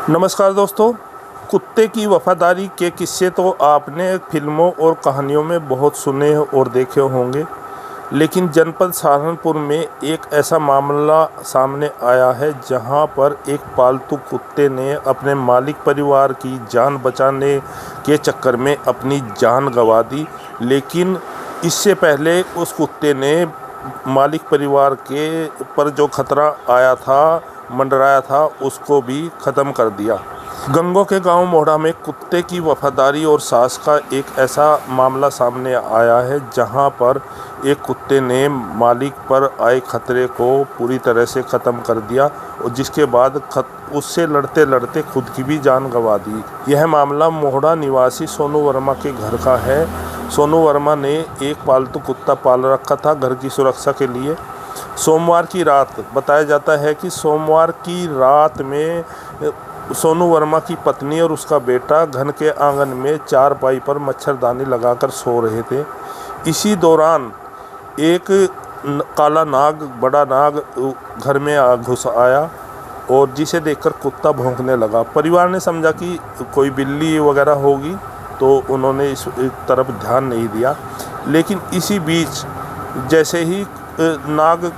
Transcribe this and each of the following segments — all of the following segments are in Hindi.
नमस्कार दोस्तों। कुत्ते की वफादारी के किस्से तो आपने फिल्मों और कहानियों में बहुत सुने और देखे होंगे, लेकिन जनपद सहारनपुर में एक ऐसा मामला सामने आया है जहां पर एक पालतू कुत्ते ने अपने मालिक परिवार की जान बचाने के चक्कर में अपनी जान गंवा दी। लेकिन इससे पहले उस कुत्ते ने मालिक परिवार के पर जो खतरा आया था, मंडराया था, उसको भी ख़त्म कर दिया। गंगों के गांव मोहड़ा में कुत्ते की वफादारी और साहस का एक ऐसा मामला सामने आया है जहां पर एक कुत्ते ने मालिक पर आए खतरे को पूरी तरह से ख़त्म कर दिया और जिसके बाद उससे लड़ते लड़ते खुद की भी जान गंवा दी। यह मामला मोहड़ा निवासी सोनू वर्मा के घर का है। सोनू वर्मा ने एक पालतू कुत्ता पाल रखा था घर की सुरक्षा के लिए। सोमवार की रात बताया जाता है कि सोमवार की रात में सोनू वर्मा की पत्नी और उसका बेटा घर के आंगन में चारपाई पर मच्छरदानी लगाकर सो रहे थे। इसी दौरान एक काला नाग, बड़ा नाग घर में घुस आया और जिसे देखकर कुत्ता भौंकने लगा। परिवार ने समझा कि कोई बिल्ली वगैरह होगी, तो उन्होंने इस तरफ ध्यान नहीं दिया। लेकिन इसी बीच जैसे ही नाग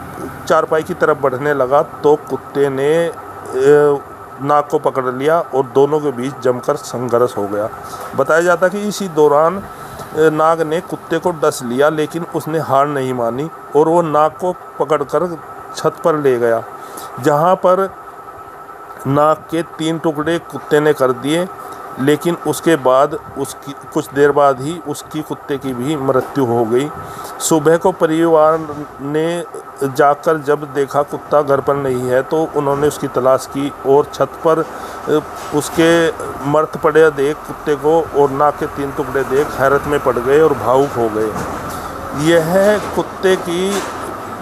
चारपाई की तरफ बढ़ने लगा तो कुत्ते ने नाग को पकड़ लिया और दोनों के बीच जमकर संघर्ष हो गया। बताया जाता है कि इसी दौरान नाग ने कुत्ते को डस लिया, लेकिन उसने हार नहीं मानी और वो नाग को पकड़कर छत पर ले गया, जहां पर नाग के 3 टुकड़े कुत्ते ने कर दिए। लेकिन उसके बाद उसकी कुछ देर बाद ही उसकी कुत्ते की भी मृत्यु हो गई। सुबह को परिवार ने जाकर जब देखा कुत्ता घर पर नहीं है तो उन्होंने उसकी तलाश की और छत पर उसके मृत पड़े देख कुत्ते को और नाक के 3 टुकड़े देख हैरत में पड़ गए और भावुक हो गए। यह कुत्ते की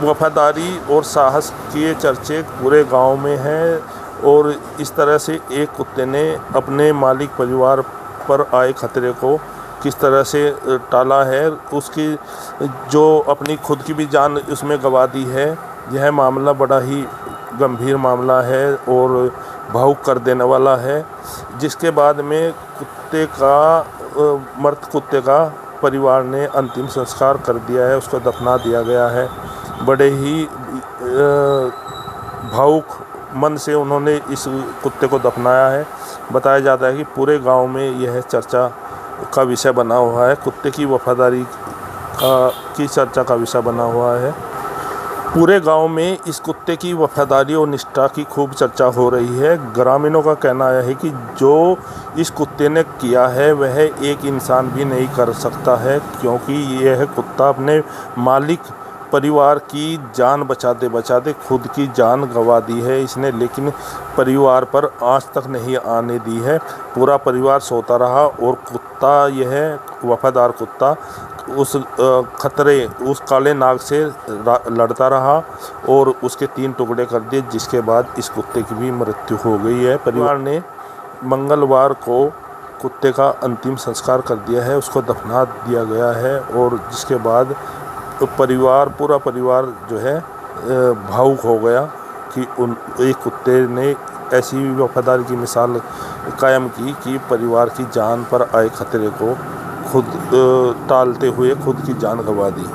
वफादारी और साहस के चर्चे पूरे गांव में हैं और इस तरह से एक कुत्ते ने अपने मालिक परिवार पर आए खतरे को किस तरह से टाला है, उसकी जो अपनी खुद की भी जान उसमें गंवा दी है। यह मामला बड़ा ही गंभीर मामला है और भावुक कर देने वाला है, जिसके बाद में मृत कुत्ते का परिवार ने अंतिम संस्कार कर दिया है, उसको दफना दिया गया है। बड़े ही भावुक मन से उन्होंने इस कुत्ते को दफनाया है। बताया जाता है कि पूरे गांव में यह चर्चा का विषय बना हुआ है, कुत्ते की वफादारी की चर्चा का विषय बना हुआ है। पूरे गांव में इस कुत्ते की वफादारी और निष्ठा की खूब चर्चा हो रही है। ग्रामीणों का कहना है कि जो इस कुत्ते ने किया है वह एक इंसान भी नहीं कर सकता है, क्योंकि यह कुत्ता अपने मालिक परिवार की जान बचाते बचाते खुद की जान गंवा दी है इसने, लेकिन परिवार पर आंच तक नहीं आने दी है। पूरा परिवार सोता रहा और कुत्ता, यह वफादार कुत्ता उस उस काले नाग से लड़ता रहा और उसके 3 टुकड़े कर दिए, जिसके बाद इस कुत्ते की भी मृत्यु हो गई है। परिवार ने मंगलवार को कुत्ते का अंतिम संस्कार कर दिया है, उसको दफना दिया गया है और जिसके बाद पूरा परिवार जो है भावुक हो गया कि एक कुत्ते ने ऐसी वफादारी की मिसाल कायम की कि परिवार की जान पर आए खतरे को खुद टालते हुए खुद की जान गंवा दी।